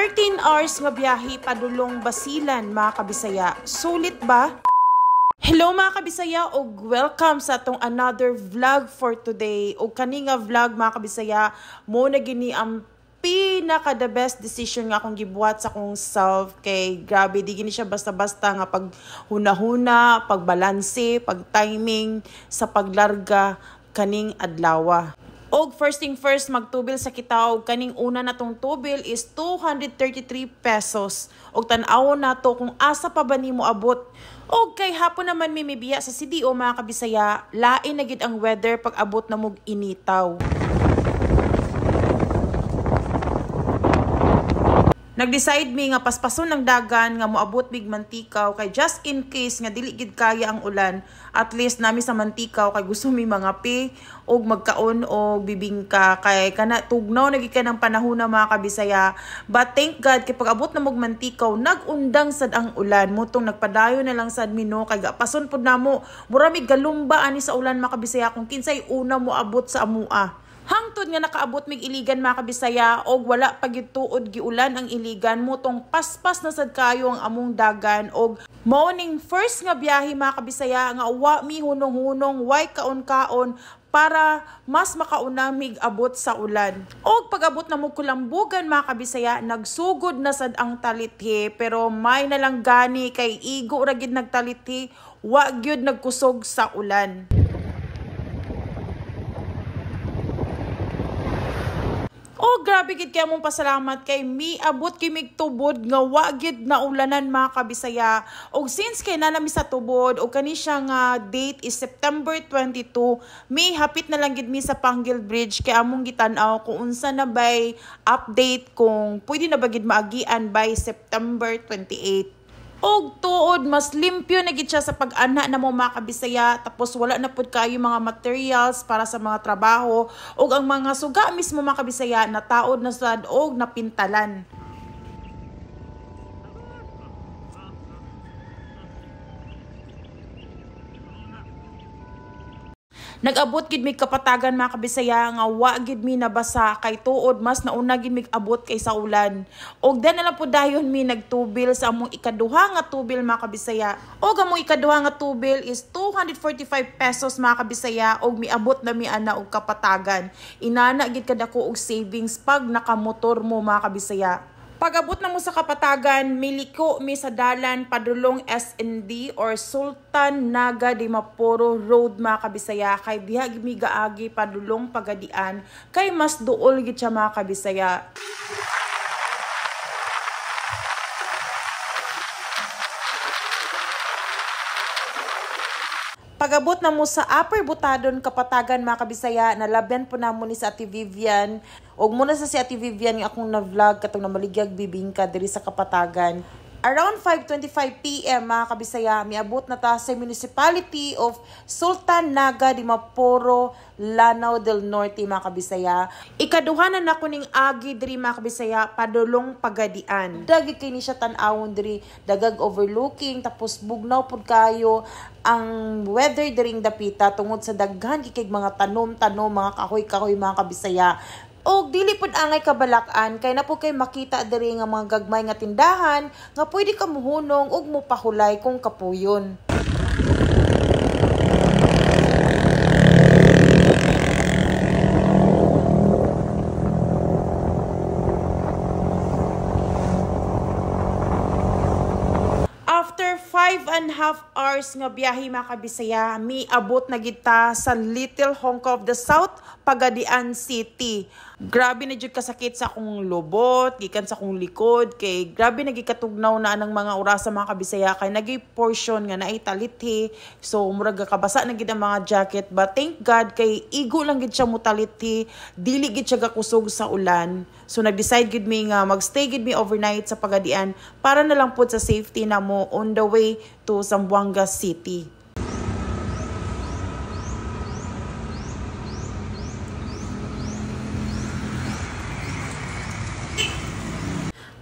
13 hours nga biyahe padulong Basilan, mga kabisaya. Sulit ba? Hello mga kabisaya og welcome sa atong another vlog for today. Og kani nga vlog mga kabisaya, mo na gini ang pinaka the best decision nga akong gibuhat sa akong self. Kay grabe, di gini siya basta-basta nga pag huna-huna, pagbalanse, pag-timing sa paglarga kaning adlaw. Og first thing first, magtubil sa kita. Og kaning una natong tubil is 233 pesos. Og tan-aw na to kung asa pa ba nimo abot. Og kay hapon naman mimibiya sa CDO mga kabisaya, lain na gid ang weather pag abot na mog initaw. Nag-decide mi nga paspason ng dagan nga moabot mig mantikaw kay just in case nga dili gid kaya ang ulan, at least nami sa mantikaw kay gusto mi mga pi og magkaon og bibingka kay kana tugnaw na gid ka ng panahon na mga kabisaya. But thank God kay pag abot na mog mantikaw nagundang sad ang ulan, mutong nagpadayon na lang sad mi no kay gapason pud namo mura mi galumba ani sa ulan mga kabisaya kung kinsay una mo abot sa amua. Hangtod nga nakaabot mig iligan mga kabisaya og wala pa gid tuod giulan ang iligan, mutong paspas na sad kayo ang among dagan. Og morning first nga biyahe mga kabisaya nga wa mi hunong-hunong way kaon-kaon para mas makauna mig abot sa ulan. Og pag-abot na mo kulambugan mga kabisaya, nagsugod na sad ang talithi, pero may na lang gani kay igo ra gid nagtalithi, wa gyud nagkusog sa ulan. Oh, grabe gid kay mong pasalamat kay miabot kimig tubod nga wa gid na ulanan mga kabisaya. Og since kay nanami sa tubod og kani siya nga date is September 22, may hapit na lang gid mi sa Panggil Bridge kay among gitan-aw kung unsa na bay update kung pwede na ba gid maagian by September 28. Og tuod mas limpyo na gid siya sa pag-ana na mo mga kabisaya, tapos wala na pud kayo mga materials para sa mga trabaho og ang mga suga mismo mga kabisaya nataod na sad og napintalan. Nag-abot gid mig kapatagan mga kabisaya nga wa gid mi nabasa kay tuod mas nauna gid mig abot kay sa ulan. Og dan na lang pud dayon mi nagtubil sa among ikaduha nga tubil mga kabisaya. Og among ikaduha nga tubil is 245 pesos mga kabisaya og miabot na mi ana og kapatagan. Inana gid kadako og savings pag nakamotor mo mga kabisaya. Pag-abot na mo sa kapatagan, miliko mi sa dalan padulong SND or Sultan Naga Dimapuro Road mga kabisaya, kay diha mi gaagi padulong Pagadian kay mas duol gid siya mga kabisaya. Pag-abot na mo sa Upper Butadon kapatagan mga kabisaya, nalaban po na mo ni sa Ate Vivian. Og muna sa si Ate Vivian nga akong na-vlog katong namaligyag bibingka diri sa kapatagan. Around 5:25 PM mga kabisaya, miabot na ta sa Municipality of Sultan Naga Dimapuro, Lanao del Norte mga kabisaya. Ikaduha na nako ning agi diri mga kabisaya padulong Pagadian. Dagi kay ni siya tan-awon diri, dagag overlooking, tapos bugnaw pud kayo ang weather diring dapita tungod sa daghan kay mga tanom-tanom, mga kahoy-kahoy mga kabisaya. Og dili pud angay kabalakan kay napo kay makita diri nga mga gagmay nga tindahan nga pwede ka muhunong og mopahulay kung kapuyon. After 5.5 hours nga biyahe mga kabisaya, miabot na kita sa Little Hong Kong of the South, Pagadian City. Grabe na jud kasakit sa akong lobot, gikan sa akong likod, kay grabe na gikatugnaw na anang mga oras sa mga kabisaya kay nagay portion nga naay talithi. So murag kabasa na gid ang mga jacket, but thank God kay igo lang gid siya mo talithi, dili gid siya gakusog sa ulan. So nag-decide gid mi nga magstay gid mi overnight sa Pagadian para na lang pud sa safety na mo on the way to Zamboanga City.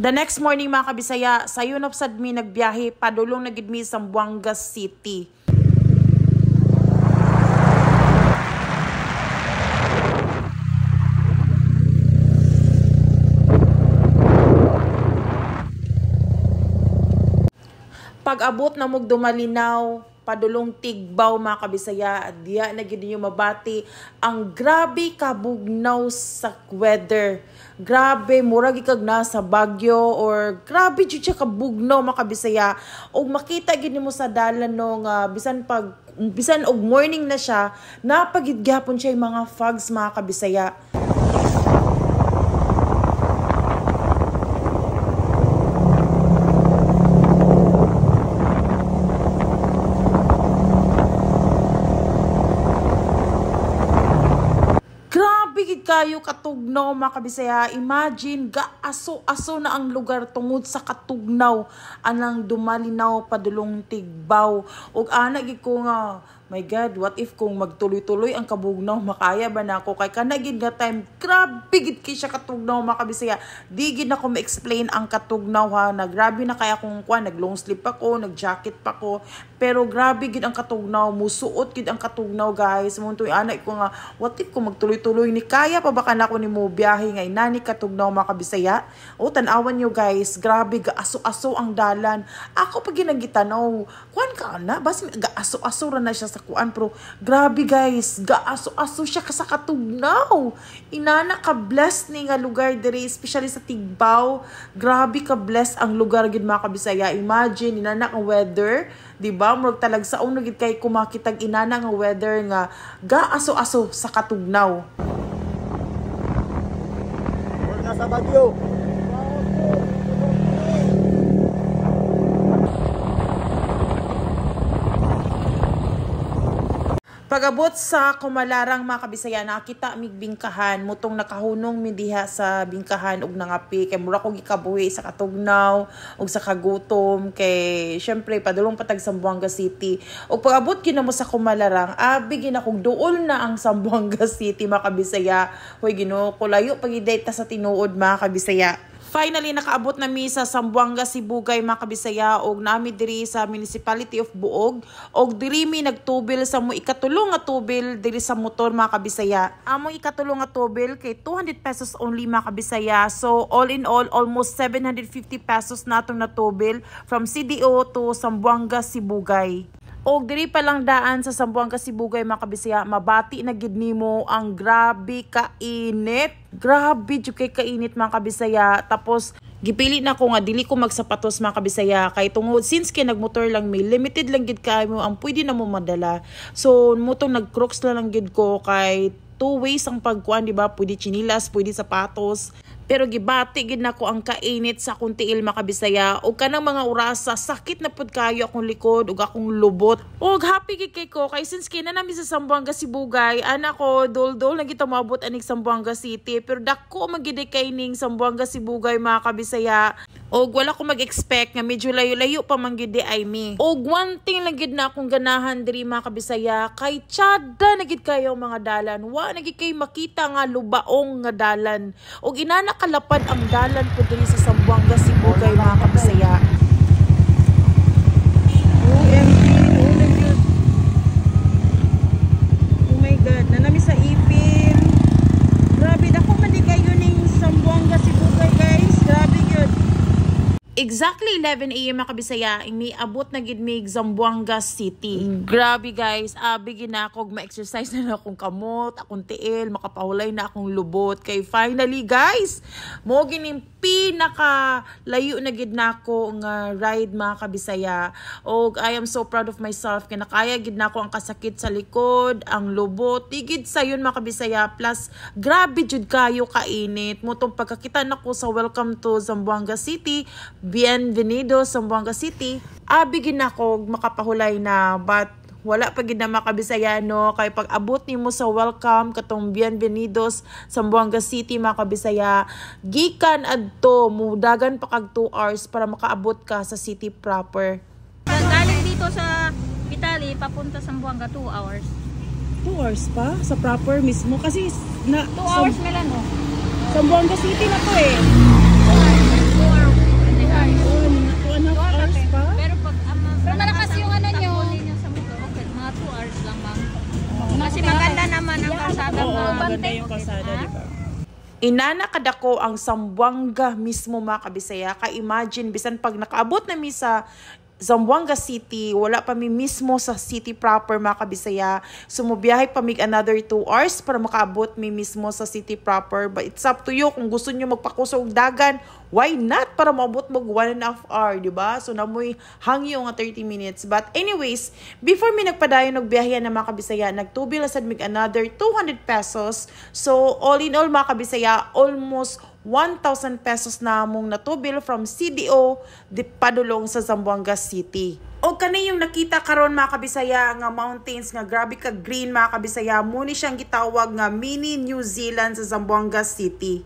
The next morning mga kabisaya, sayon of sad mi nagbiyahe padulong na gid mi sa Zamboanga City. Pag-abot na mog dumalinaw, padulong Tigbaw mga kabisaya, at diya na gid ninyo mabati ang grabe kabugnaw sa weather. Grabe, murag ikag na sa Bagyo or grabe jud siya kabugnaw mga kabisaya. Og makita gid nimo sa dalan no nga bisan og morning na siya, napagid gyapon siya yung mga fogs mga kabisaya. Kayo katugnaw mga kabisaya, imagine gaaso-aso na ang lugar tungod sa katugnaw anang dumalinaw padulong Tigbaw. Ug ana gid ko nga, my God, what if kung magtuloy-tuloy ang kabugnaw, makaya ba na ako? Kay kanagid nga time, grabe gid kay siya katugnaw mga kabisaya. Di gid na ko ma-explain ang katugnaw ha, na grabe na kaya kung nag-long sleeve ako, nag-jacket pa ko, pero grabe gid ang katugnaw, musuot gid ang katugnaw guys. Muntoy ana ko nga, what if kung magtuloy-tuloy ni kaya pa ba kana ko nimo biyahe nga inani katugnaw mga kabisaya? O tan-awan nyo guys, grabe gaaso-aso ang dalan. Ako pag ginagitanaw, kuan ka na, bas gaaso-aso ra na siya sa kuan, pero grabe guys, gaaso-aso siya sa katugnaw. Inana ka bless ni nga lugar diri, especially sa Tigbaw. Grabe ka bless ang lugar gid mga kabisaya. Imagine inana ang weather, di ba? Murag talag sa uno gid kay kumakitag inana nga weather nga gaaso-aso sa katugnaw. Sa Bagyo. Pag-abot sa Kumalarang mga kabisaya, nakita mig bingkahan, mutong nakahunong mi diha sa bingkahan og nangapi kay mura ko gikabuhi sa katugnaw ug sa kagutom kay syempre padulong patag Zamboanga City. Ug pag-abot ginamo sa Kumalarang, abi ginakog duol na ang Zamboanga City mga kabisaya. Hoy Ginoo, kulayo pagidayta sa tinuod mga kabisaya. Finally, nakaabot na mi sa Zamboanga Sibugay mga kabisaya og nami diri sa Municipality of Buog og diri mi nagtubil sa mo ikatulong nga tubil diri sa motor mga kabisaya. Among ikatulong nga tubil kay 200 pesos only mga kabisaya. So all in all, almost 750 pesos natong natubil from CDO to Zamboanga Sibugay. Og diri pa lang daan sa Zamboanga Sibugay mga kabisaya, mabati na gid nimo ang grabe kainit. Grabe jud kay kainit mga kabisaya. Tapos gipili na ko nga dili ko magsapatos mga kabisaya kay tungod since kay nagmotor lang mi, limited lang gid kayo ang pwede na mo madala. So mutong nag-Crocs lang gid ko kay two ways ang pagkuan, di ba? Pwede chinilas, pwede sapatos. Pero gibati gid nako ang kainit sa akong tiil mga kabisaya. Og kanang mga orasa, sakit na pud kayo akong likod ug akong lubot. Og happy gid kay ko kay since kina nami sa Zamboanga Sibugay, ana ko dol-dol na kita maabot aning Zamboanga City. Pero dako magid kay ning Zamboanga Sibugay mga kabisaya. Og wala ko mag-expect nga medyo layo-layo pa man gid ay mi. Og one thing lang gid na akong ganahan diri mga kabisaya, kay tiyada na gid kayo mga dalan. Wa na gid kay makita nga lubaong nga dalan. Og inana kalapad ang dalan po diri sa Zamboanga Sibugay mga kabisaya. OMG, oh my God, nanami sa ipin. Grabe, dako man di kayo ning Zamboanga Sibugay guys. Grabe yun. Exactly 11 AM mga kabisaya, iniabot na gid mig Zamboanga City. Grabe guys, abi ginakog ma-exercise na akong kamot, akong tiil, makapahulay na akong lubot. Kay finally guys, mo gining pinaka layo na gid nako nga ride mga kabisaya. Og I am so proud of myself kay nakaya gid nako ang kasakit sa likod, ang lubot, tigid sayon mga kabisaya. Plus grabe jud kayo kainit. Mutong pagkakita nako sa Welcome to Zamboanga City, Bienvenido Zamboanga City, abi ginakog makapahulay na, but wala pa gid na makabisaya no kay pag abot nimo sa welcome katong Bienvenidos Zamboanga City mga kabisaya, gikan adto mudagan pa kag 2 hours para makaabot ka sa city proper. Galing dito sa Pitali papunta sa Zamboanga 2 hours. 2 hours pa sa proper mismo kasi na 2 hours melan no. Zamboanga City na to eh. 2 hours. 2 hours pa. Pero pag pero malakas yung ano nyo sa motor, okay, mga 2 hours lang ma'am. Kasi maganda naman ang kalsada. Oo, maganda yung kalsada, di ba? Inana kadako ang Zamboanga mismo mga kabisaya. Ka imagine bisan pag nakaabot na mi sa Zamboanga City, wala pa mi mismo sa city proper mga kabisaya. Sumubiyahe pa mig another 2 hours para makaabot mi mismo sa city proper. But it's up to you kung gusto nyo magpakusog dagan, why not? Para maabot mag 1.5 hour, di ba? So namoy hangyo nga 30 minutes. But anyways, before mi nagpadayon nagbiyahe na mga kabisaya, nagtubil sad mig another 200 pesos. So all in all mga kabisaya, almost 1,000 pesos na mong natubil from CDO di padulong sa Zamboanga City. O kani yung nakita karon mga kabisaya nga mountains nga grabe ka green mga kabisaya, muni siyang gitawag nga mini New Zealand sa Zamboanga City.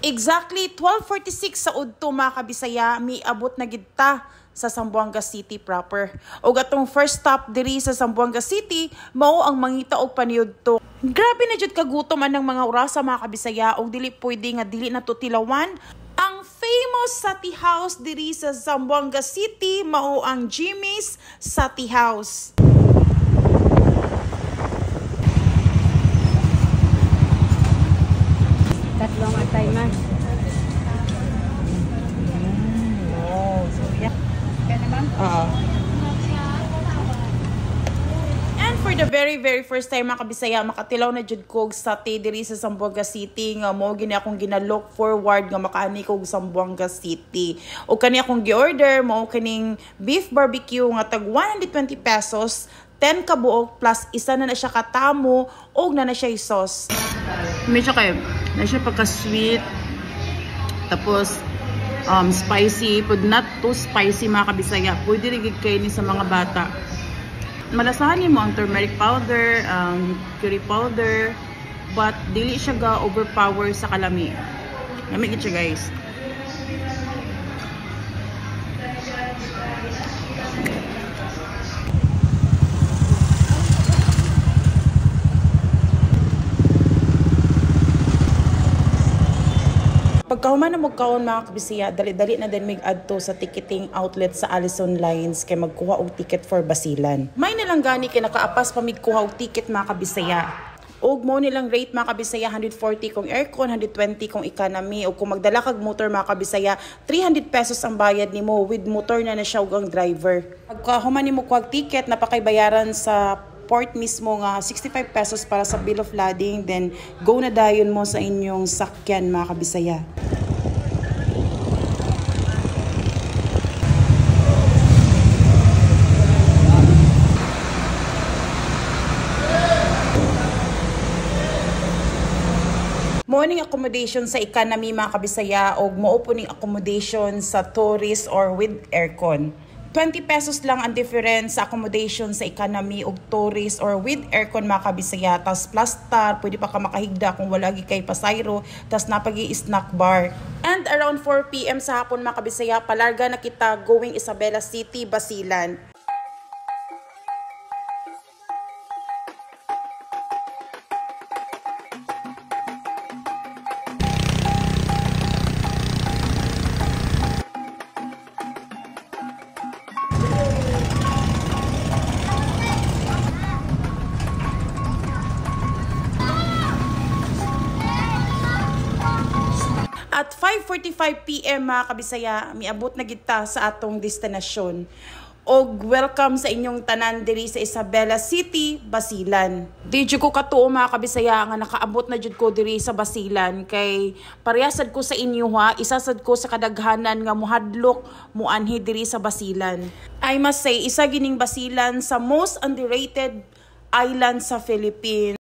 Exactly 12:46 sa udto mga kabisaya, miabot na gid ta sa Zamboanga City proper. O gatong first stop diri sa Zamboanga City, mao ang mangita og paniudto. Grabe na jud kagutom anang mga orasa mga kabisaya, og dili pwede nga dili na tutilawan ang famous Sati House diri sa Zamboanga City, mao ang Jimmy's Sati House. Tatlong atay man. And for the very first time mga kabisaya, makatilaw na jud kog sate diri sa Zamboanga City nga mo gini akong ginalook forward nga makaani kog Zamboanga City. O kani akong gi-order mo kining beef barbecue nga tag 120 pesos, 10 ka buok plus isa na siya katamo og na siya sauce. May siya kayo, na siya pagka-sweet, tapos spicy, pag not too spicy mga kabisaya, pwede rin kayo ni sa mga bata. Malasahan mo ang turmeric powder, curry powder, but dili siya ga overpower sa kalami. Lamig siya guys. Pagkahuman na magkaon mga kabisaya, dali-dali na din mig adto sa ticketing outlet sa Allison Lines kay magkuha og ticket for Basilan. May nilang gani kay nakaapas pa mig kuha og ticket mga kabisaya. Og mo nilang rate mga kabisaya 140 kung aircon, 120 kung economy, o kung magdala kag motor mga kabisaya 300 pesos ang bayad nimo with motor na siya ug ang driver. Pagkahuman nimo kuha og ticket, napakay bayaran sa port mismo nga 65 pesos para sa bill of lading, then go na dayon mo sa inyong sakyan mga kabisaya. Morning accommodation sa economy mga kabisaya o mo-opening accommodation sa tourist or with aircon. 20 pesos lang ang difference sa accommodation sa economy o tourist or with aircon mga kabisaya. Tas plus star, pwede pa ka makahigda kung wala gi kay pasayro. Tas napagi snack bar. And around 4 PM sa hapon mga kabisaya, palarga na kita going Isabela City, Basilan. At 5:45 PM mga kabisaya, miabot na kita sa atong destinasyon. Og welcome sa inyong tanan diri sa Isabela City, Basilan. Di jud ko katuo mga kabisaya nga nakaabot na jud ko diri sa Basilan kay parehasad ko sa inyo ha, isasad ko sa kadaghanan nga mohadlok muanhi diri sa Basilan. I must say, isa gining Basilan sa most underrated island sa Philippines.